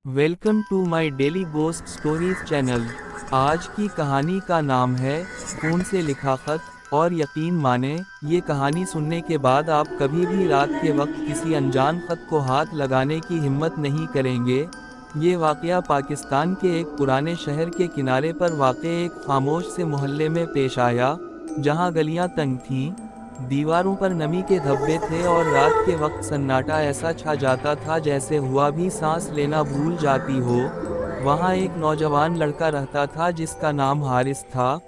Welcome to my daily ghost stories channel. आज की कहानी का नाम है खून से लिखा खत। और यकीन माने, ये कहानी सुनने के बाद आप कभी भी रात के वक्त किसी अनजान खत को हाथ लगाने की हिम्मत नहीं करेंगे। ये वाकया पाकिस्तान के एक पुराने शहर के किनारे पर वाक़े एक खामोश से मोहल्ले में पेश आया, जहां गलियां तंग थीं, दीवारों पर नमी के धब्बे थे और रात के वक्त सन्नाटा ऐसा छा जाता था जैसे हवा भी सांस लेना भूल जाती हो। वहाँ एक नौजवान लड़का रहता था जिसका नाम हारिस था।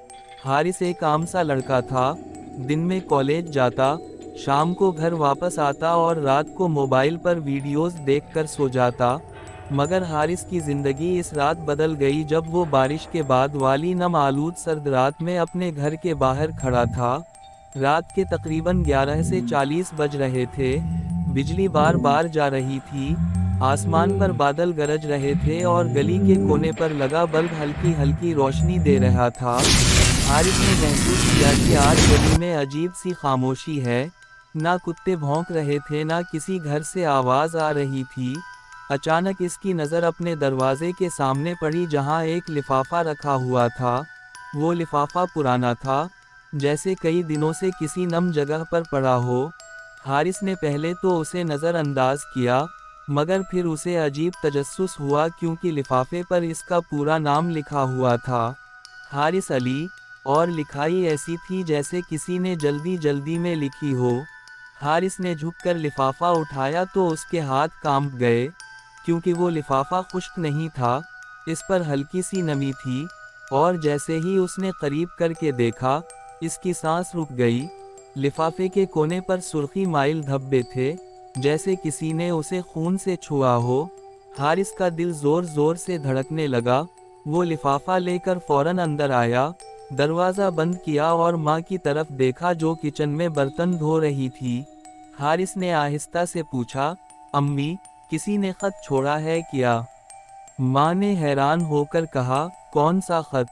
हारिस एक आम सा लड़का था। दिन में कॉलेज जाता, शाम को घर वापस आता और रात को मोबाइल पर वीडियोस देखकर सो जाता। मगर हारिस की ज़िंदगी इस रात बदल गई जब वो बारिश के बाद वाली नम आलूद सर्द रात में अपने घर के बाहर खड़ा था। रात के तकरीबन 11 से 40 बज रहे थे। बिजली बार बार जा रही थी, आसमान पर बादल गरज रहे थे और गली के कोने पर लगा बल्ब हल्की हल्की रोशनी दे रहा था। हारिस ने महसूस किया कि आज गली में अजीब सी खामोशी है। ना कुत्ते भौंक रहे थे, ना किसी घर से आवाज़ आ रही थी। अचानक इसकी नज़र अपने दरवाजे के सामने पड़ी, जहां एक लिफाफा रखा हुआ था। वो लिफाफा पुराना था, जैसे कई दिनों से किसी नम जगह पर पड़ा हो। हारिस ने पहले तो उसे नज़रअंदाज किया, मगर फिर उसे अजीब तजस्सुस हुआ क्योंकि लिफाफे पर इसका पूरा नाम लिखा हुआ था, हारिस अली। और लिखाई ऐसी थी जैसे किसी ने जल्दी जल्दी में लिखी हो। हारिस ने झुककर लिफाफा उठाया तो उसके हाथ कांप गए, क्योंकि वो लिफाफा खुश्क नहीं था, इस पर हल्की सी नमी थी। और जैसे ही उसने करीब करके देखा, इसकी सांस रुक गई। लिफाफे के कोने पर सुर्खी माइल धब्बे थे, जैसे किसी ने उसे खून से छुआ हो। हारिस का दिल जोर जोर से धड़कने लगा। वो लिफाफा लेकर फौरन अंदर आया, दरवाज़ा बंद किया और माँ की तरफ देखा जो किचन में बर्तन धो रही थी। हारिस ने आहिस्ता से पूछा, अम्मी, किसी ने खत छोड़ा है क्या? माँ ने हैरान होकर कहा, कौन सा खत?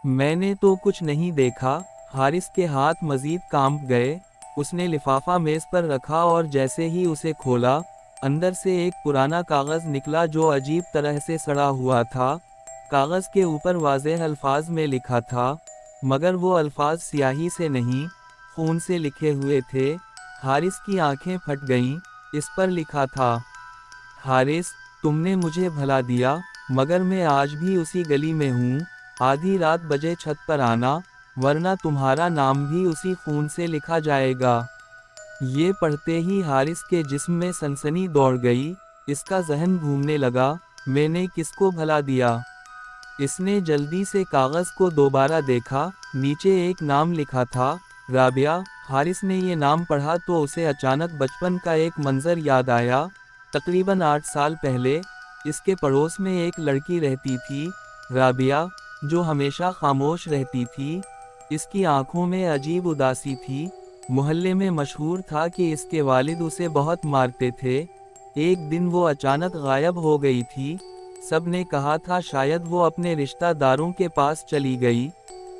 मैंने तो कुछ नहीं देखा। हारिस के हाथ मजीद कांप गए। उसने लिफाफा मेज़ पर रखा और जैसे ही उसे खोला, अंदर से एक पुराना कागज़ निकला जो अजीब तरह से सड़ा हुआ था। कागज़ के ऊपर वाज़ेह अल्फाज में लिखा था, मगर वो अल्फाज स्याही से नहीं, खून से लिखे हुए थे। हारिस की आंखें फट गईं। इस पर लिखा था, हारिस, तुमने मुझे भला दिया, मगर मैं आज भी उसी गली में हूँ। आधी रात बजे छत पर आना, वरना तुम्हारा नाम भी उसी खून से लिखा जाएगा। ये पढ़ते ही हारिस के जिस्म में सनसनी दौड़ गई। इसका जहन घूमने लगा, मैंने किसको भला दिया? इसने जल्दी से कागज़ को दोबारा देखा। नीचे एक नाम लिखा था, राबिया। हारिस ने ये नाम पढ़ा तो उसे अचानक बचपन का एक मंजर याद आया। तकरीबन 8 साल पहले इसके पड़ोस में एक लड़की रहती थी, राबिया, जो हमेशा खामोश रहती थी। इसकी आंखों में अजीब उदासी थी। मोहल्ले में मशहूर था कि इसके वालिद उसे बहुत मारते थे। एक दिन वो अचानक गायब हो गई थी। सब ने कहा था शायद वो अपने रिश्तेदारों के पास चली गई।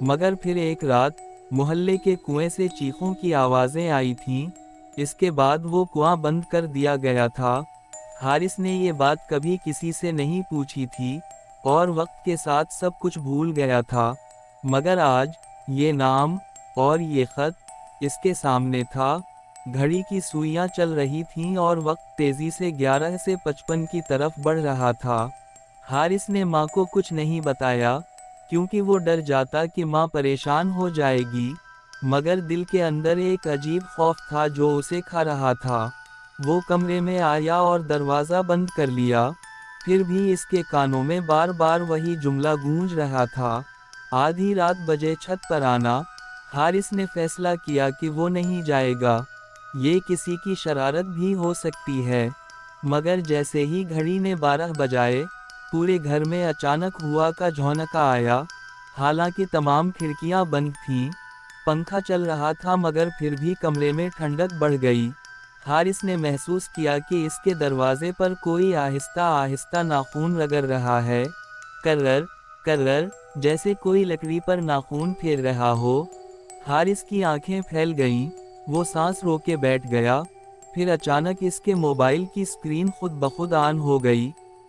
मगर फिर एक रात मोहल्ले के कुएं से चीखों की आवाज़ें आई थीं। इसके बाद वो कुआं बंद कर दिया गया था। हारिस ने ये बात कभी किसी से नहीं पूछी थी और वक्त के साथ सब कुछ भूल गया था। मगर आज ये नाम और ये खत इसके सामने था। घड़ी की सुइयां चल रही थीं और वक्त तेज़ी से 11 से 55 की तरफ बढ़ रहा था। हारिस ने माँ को कुछ नहीं बताया, क्योंकि वो डर जाता कि माँ परेशान हो जाएगी। मगर दिल के अंदर एक अजीब खौफ था जो उसे खा रहा था। वो कमरे में आया और दरवाज़ा बंद कर लिया। फिर भी इसके कानों में बार बार वही जुमला गूंज रहा था, आधी रात बजे छत पर आना। हारिस ने फैसला किया कि वो नहीं जाएगा। ये किसी की शरारत भी हो सकती है। मगर जैसे ही घड़ी ने 12 बजाए, पूरे घर में अचानक हुआ का झोंका आया। हालांकि तमाम खिड़कियां बंद थीं, पंखा चल रहा था, मगर फिर भी कमरे में ठंडक बढ़ गई। हारिस ने महसूस किया कि इसके दरवाजे पर कोई आहिस्ता आहिस्ता नाखून रगड़ रहा है, कर्रर कर्रर, जैसे कोई लकड़ी पर नाखून फेर रहा हो। हारिस की आंखें फैल गईं। वो सांस रोके बैठ गया। फिर अचानक इसके मोबाइल की स्क्रीन खुद ब खुद ऑन हो गई।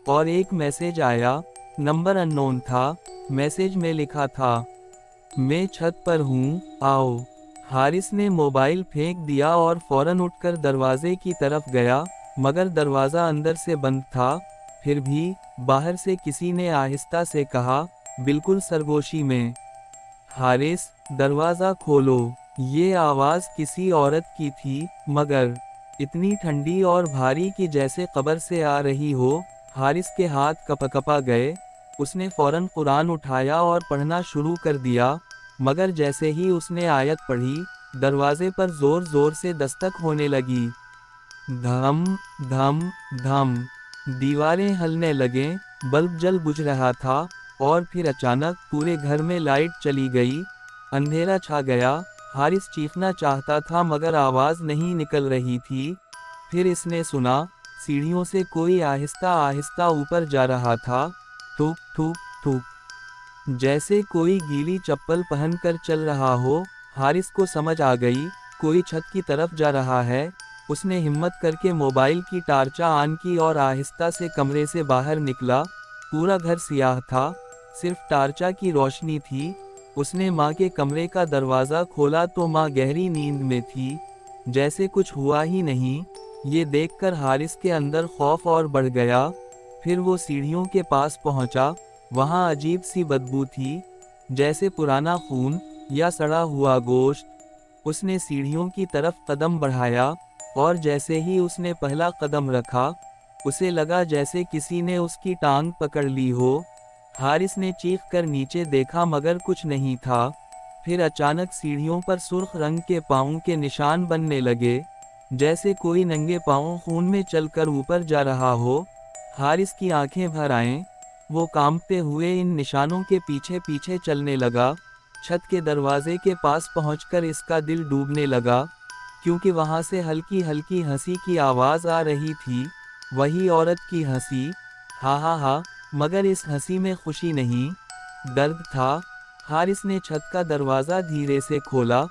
और एक मैसेज आया। नंबर अननोन था। मैसेज में लिखा था, मैं छत पर हूँ, आओ। हारिस ने मोबाइल फेंक दिया और फौरन उठकर दरवाजे की तरफ गया, मगर दरवाज़ा अंदर से बंद था। फिर भी बाहर से किसी ने आहिस्ता से कहा, बिल्कुल सरगोशी में, हारिस, दरवाज़ा खोलो। ये आवाज़ किसी औरत की थी, मगर इतनी ठंडी और भारी कि जैसे कब्र से आ रही हो। हारिस के हाथ कपकपा गए। उसने फौरन कुरान उठाया और पढ़ना शुरू कर दिया, मगर जैसे ही उसने आयत पढ़ी, दरवाजे पर ज़ोर ज़ोर से दस्तक होने लगी। धम धम धम, दीवारें हिलने लगें, बल्ब जल बुझ रहा था। और फिर अचानक पूरे घर में लाइट चली गई। अंधेरा छा गया। हारिस चीखना चाहता था मगर आवाज़ नहीं निकल रही थी। फिर इसने सुना, सीढ़ियों से कोई आहिस्ता आहिस्ता ऊपर जा रहा था। थूक थूक थूक, जैसे कोई गीली चप्पल पहनकर चल रहा हो। हारिस को समझ आ गई, कोई छत की तरफ जा रहा है। उसने हिम्मत करके मोबाइल की टार्चा ऑन की और आहिस्ता से कमरे से बाहर निकला। पूरा घर सियाह था, सिर्फ टार्चा की रोशनी थी। उसने माँ के कमरे का दरवाज़ा खोला तो माँ गहरी नींद में थी, जैसे कुछ हुआ ही नहीं। ये देखकर हारिस के अंदर खौफ और बढ़ गया। फिर वो सीढ़ियों के पास पहुंचा। वहाँ अजीब सी बदबू थी, जैसे पुराना खून या सड़ा हुआ गोश्त। उसने सीढ़ियों की तरफ कदम बढ़ाया, और जैसे ही उसने पहला कदम रखा, उसे लगा जैसे किसी ने उसकी टांग पकड़ ली हो। हारिस ने चीख कर नीचे देखा मगर कुछ नहीं था। फिर अचानक सीढ़ियों पर सुर्ख रंग के पाँव के निशान बनने लगे, जैसे कोई नंगे पाँव खून में चलकर ऊपर जा रहा हो। हारिस की आंखें भर आईं। वो कांपते हुए इन निशानों के पीछे पीछे चलने लगा। छत के दरवाजे के पास पहुंचकर इसका दिल डूबने लगा, क्योंकि वहां से हल्की हल्की हंसी की आवाज़ आ रही थी। वही औरत की हंसी, हा हा हा, मगर इस हंसी में खुशी नहीं, दर्द था। हारिस ने छत का दरवाज़ा धीरे से खोला,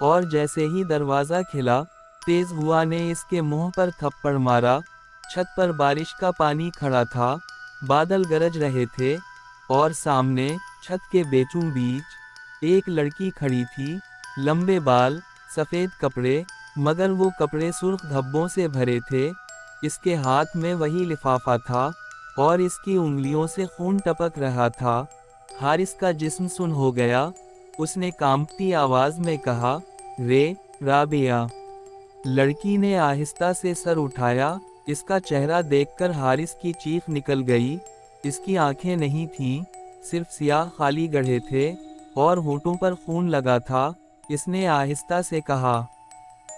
और जैसे ही दरवाज़ा खिला, तेज़ हवा ने इसके मुंह पर थप्पड़ मारा। छत पर बारिश का पानी खड़ा था, बादल गरज रहे थे, और सामने छत के बीचों बीच एक लड़की खड़ी थी। लंबे बाल, सफ़ेद कपड़े, मगर वो कपड़े सुर्ख धब्बों से भरे थे। इसके हाथ में वही लिफाफा था, और इसकी उंगलियों से खून टपक रहा था। हारिस का जिस्म सुन हो गया। उसने कांपती आवाज़ में कहा, रे राबिया। लड़की ने आहिस्ता से सर उठाया। इसका चेहरा देखकर हारिस की चीख निकल गई। इसकी आंखें नहीं थीं, सिर्फ सियाह खाली गड्ढे थे, और होंठों पर खून लगा था। इसने आहिस्ता से कहा,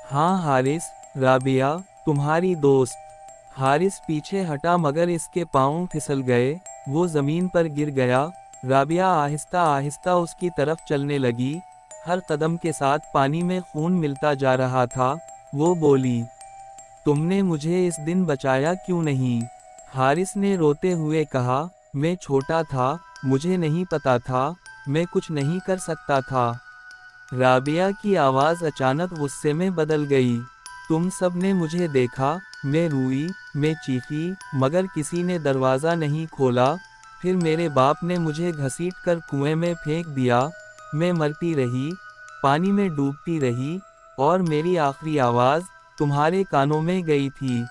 हाँ हारिस, राबिया, तुम्हारी दोस्त। हारिस पीछे हटा मगर इसके पाँव फिसल गए। वो ज़मीन पर गिर गया। राबिया आहिस्ता आहिस्ता उसकी तरफ चलने लगी। हर कदम के साथ पानी में खून मिलता जा रहा था। वो बोली, तुमने मुझे इस दिन बचाया क्यों नहीं? हारिस ने रोते हुए कहा, मैं छोटा था, मुझे नहीं पता था, मैं कुछ नहीं कर सकता था। राबिया की आवाज़ अचानक गुस्से में बदल गई। तुम सब ने मुझे देखा, मैं रोई, मैं चीखी, मगर किसी ने दरवाज़ा नहीं खोला। फिर मेरे बाप ने मुझे घसीट कर कुएं में फेंक दिया। मैं मरती रही, पानी में डूबती रही, और मेरी आखिरी आवाज़ तुम्हारे कानों में गई थी।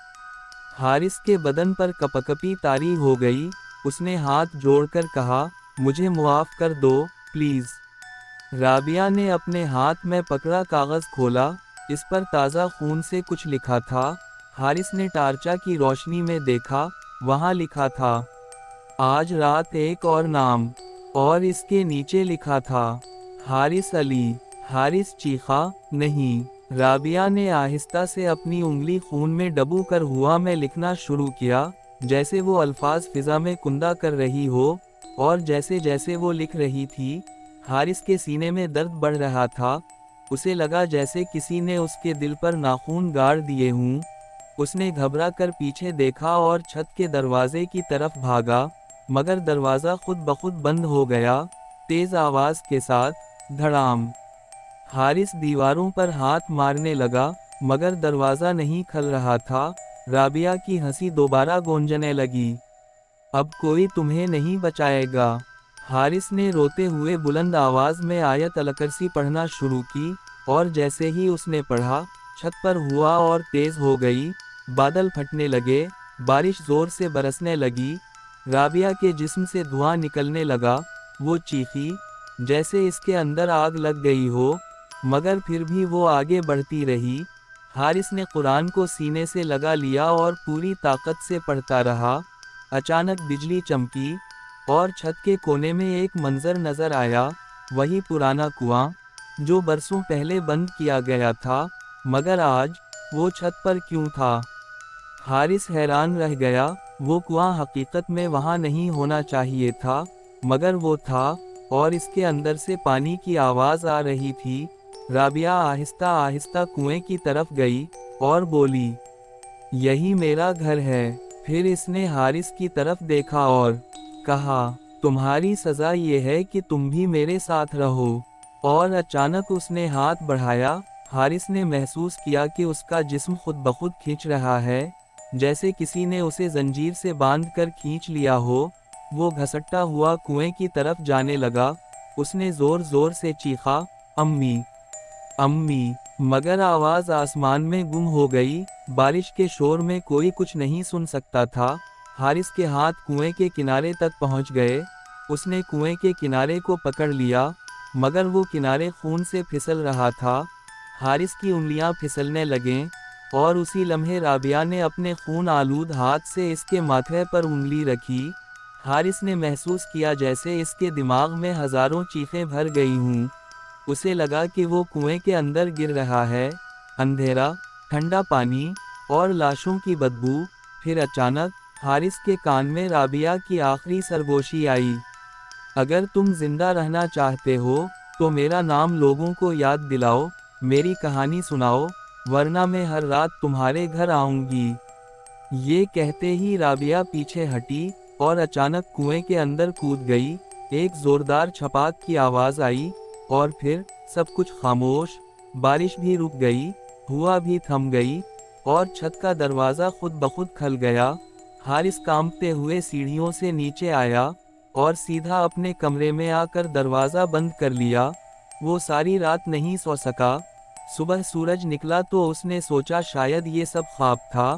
हारिस के बदन पर कपकपी तारी हो गई। उसने हाथ जोड़कर कहा, मुझे मुआफ़ कर दो, प्लीज़। राबिया ने अपने हाथ में पकड़ा कागज़ खोला। इस पर ताज़ा खून से कुछ लिखा था। हारिस ने टार्चा की रोशनी में देखा। वहाँ लिखा था, आज रात एक और नाम, और इसके नीचे लिखा था, हारिस अली। हारिस चीखा, नहीं। राबिया ने आहिस्ता से अपनी उंगली खून में डबो कर हुआ में लिखना शुरू किया, जैसे वो अल्फाज फिजा में कुंदा कर रही हो। और जैसे जैसे वो लिख रही थी, हारिस के सीने में दर्द बढ़ रहा था। उसे लगा जैसे किसी ने उसके दिल पर नाखून गाड़ दिए हों। उसने घबरा कर पीछे देखा और छत के दरवाजे की तरफ भागा, मगर दरवाज़ा खुद ब खुद बंद हो गया, तेज़ आवाज़ के साथ, धड़ाम। हारिस दीवारों पर हाथ मारने लगा, मगर दरवाज़ा नहीं खुल रहा था। राबिया की हंसी दोबारा गूंजने लगी। اب کوئی تمہیں نہیں بچائے گا۔ حارث نے روتے ہوئے بلند آواز میں آیت الکرسی پڑھنا شروع کی، اور جیسے ہی اس نے پڑھا، چھت پر ہوا اور تیز ہو گئی، بادل پھٹنے لگے، بارش زور سے برسنے لگی، رابعہ کے جسم سے دھواں نکلنے لگا، وہ چیخی جیسے اس کے اندر آگ لگ گئی ہو، مگر پھر بھی وہ آگے بڑھتی رہی۔ حارث نے قرآن کو سینے سے لگا لیا اور پوری طاقت سے پڑھتا رہا۔ اچانک بجلی چمکی، اور چھت کے کونے میں ایک منظر نظر آیا، وہی پرانا کنواں، جو برسوں پہلے بند کیا گیا تھا، مگر آج وہ چھت پر کیوں تھا؟ حارث حیران رہ گیا، وہ کنواں حقیقت میں وہاں نہیں ہونا چاہیے تھا، مگر وہ تھا، اور اس کے اندر سے پانی کی آواز آ رہی تھی۔ رابعہ آہستہ آہستہ کنویں کی طرف گئی، اور بولی، یہی میرا گھر ہے۔ پھر اس نے حارث کی طرف دیکھا اور کہا، تمہاری سزا یہ ہے کہ تم بھی میرے ساتھ رہو۔ اور اچانک اس نے ہاتھ بڑھایا، حارث نے محسوس کیا کہ اس کا جسم خود بخود کھنچ رہا ہے، جیسے کسی نے اسے زنجیر سے باندھ کر کھینچ لیا ہو۔ وہ گھسٹتا ہوا کنویں کی طرف جانے لگا، اس نے زور زور سے چیخا، امی، امی، مگر آواز آسمان میں گم ہو گئی، بارش کے شور میں کوئی کچھ نہیں سن سکتا تھا۔ حارث کے ہاتھ کنویں کے کنارے تک پہنچ گئے، اس نے کنویں کے کنارے کو پکڑ لیا، مگر وہ کنارے خون سے پھسل رہا تھا۔ حارث کی انگلیاں پھسلنے لگیں، اور اسی لمحے رابعہ نے اپنے خون آلود ہاتھ سے اس کے ماتھے پر انگلی رکھی۔ حارث نے محسوس کیا جیسے اس کے دماغ میں ہزاروں چیخیں بھر گئی ہوں۔ اسے لگا کہ وہ کنویں کے اندر گر رہا ہے، اندھیرا، ٹھنڈا پانی، اور لاشوں کی بدبو۔ پھر اچانک حارث کے کان میں رابعہ کی آخری سرگوشی آئی، اگر تم زندہ رہنا چاہتے ہو تو میرا نام لوگوں کو یاد دلاؤ، میری کہانی سناؤ، ورنہ میں ہر رات تمہارے گھر آؤں گی۔ یہ کہتے ہی رابعہ پیچھے ہٹی، اور اچانک کنویں کے اندر کود گئی۔ ایک زوردار چھپاک کی آواز آئی، اور پھر سب کچھ خاموش، بارش بھی رک گئی، ہوا بھی تھم گئی، اور چھت کا دروازہ خود بخود کھل گیا۔ حارث کانپتے ہوئے سیڑھیوں سے نیچے آیا، اور سیدھا اپنے کمرے میں آ کر دروازہ بند کر لیا۔ وہ ساری رات نہیں سو سکا۔ صبح سورج نکلا تو اس نے سوچا شاید یہ سب خواب تھا،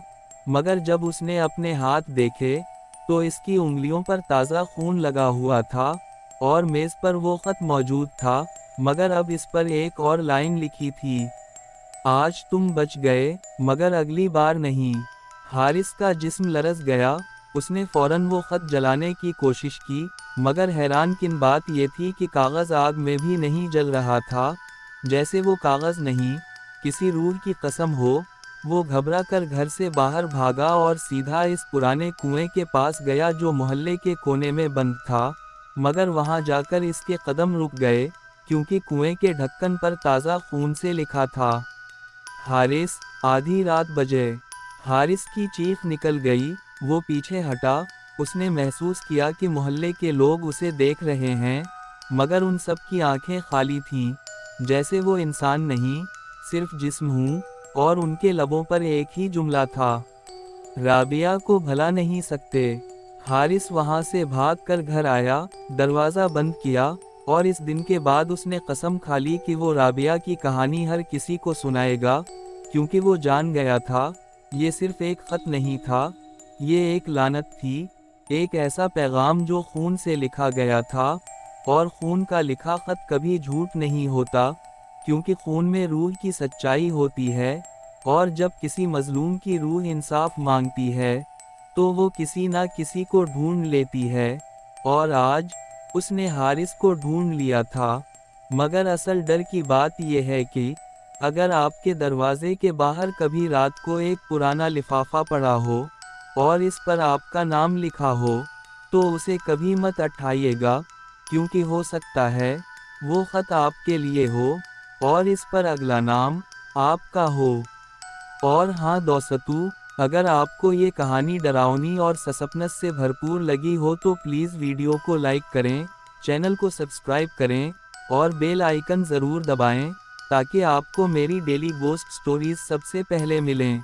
مگر جب اس نے اپنے ہاتھ دیکھے تو اس کی انگلیوں پر تازہ خون لگا ہوا تھا، اور میز پر وہ خط موجود تھا، مگر اب اس پر ایک اور لائن لکھی تھی، آج تم بچ گئے، مگر اگلی بار نہیں۔ حارث کا جسم لرز گیا، اس نے فوراً وہ خط جلانے کی کوشش کی، مگر حیران کن بات یہ تھی کہ کاغذ آگ میں بھی نہیں جل رہا تھا، جیسے وہ کاغذ نہیں، کسی روح کی قسم ہو۔ وہ گھبرا کر گھر سے باہر بھاگا اور سیدھا اس پرانے کنویں کے پاس گیا جو محلے کے کونے میں بند تھا، مگر وہاں جا کر اس کے قدم رک گئے، کیونکہ کنویں کے ڈھکن پر تازہ خون سے لکھا تھا، حارث، آدھی رات بجے۔ حارث کی چیخ نکل گئی، وہ پیچھے ہٹا، اس نے محسوس کیا کہ محلے کے لوگ اسے دیکھ رہے ہیں، مگر ان سب کی آنکھیں خالی تھیں، جیسے وہ انسان نہیں، صرف جسم ہوں، اور ان کے لبوں پر ایک ہی جملہ تھا، رابعہ کو بھلا نہیں سکتے۔ حارث وہاں سے بھاگ کر گھر آیا، دروازہ بند کیا، اور اس دن کے بعد اس نے قسم کھا لی کہ وہ رابعہ کی کہانی ہر کسی کو سنائے گا، کیونکہ وہ جان گیا تھا، یہ صرف ایک خط نہیں تھا، یہ ایک لعنت تھی، ایک ایسا پیغام جو خون سے لکھا گیا تھا، اور خون کا لکھا خط کبھی جھوٹ نہیں ہوتا، کیونکہ خون میں روح کی سچائی ہوتی ہے، اور جب کسی مظلوم کی روح انصاف مانگتی ہے تو وہ کسی نہ کسی کو ڈھونڈ لیتی ہے، اور آج اس نے حارث کو ڈھونڈ لیا تھا۔ مگر اصل ڈر کی بات یہ ہے کہ اگر آپ کے دروازے کے باہر کبھی رات کو ایک پرانا لفافہ پڑا ہو اور اس پر آپ کا نام لکھا ہو تو اسے کبھی مت اٹھائیے گا، کیونکہ ہو سکتا ہے وہ خط آپ کے لیے ہو اور اس پر اگلا نام آپ کا ہو۔ اور ہاں دوستو، اگر آپ کو یہ کہانی ڈراؤنی اور سسپنس سے بھرپور لگی ہو تو پلیز ویڈیو کو لائک کریں، چینل کو سبسکرائب کریں، اور بیل آئیکن ضرور دبائیں، تاکہ آپ کو میری ڈیلی گھوسٹ سٹوریز سب سے پہلے ملیں۔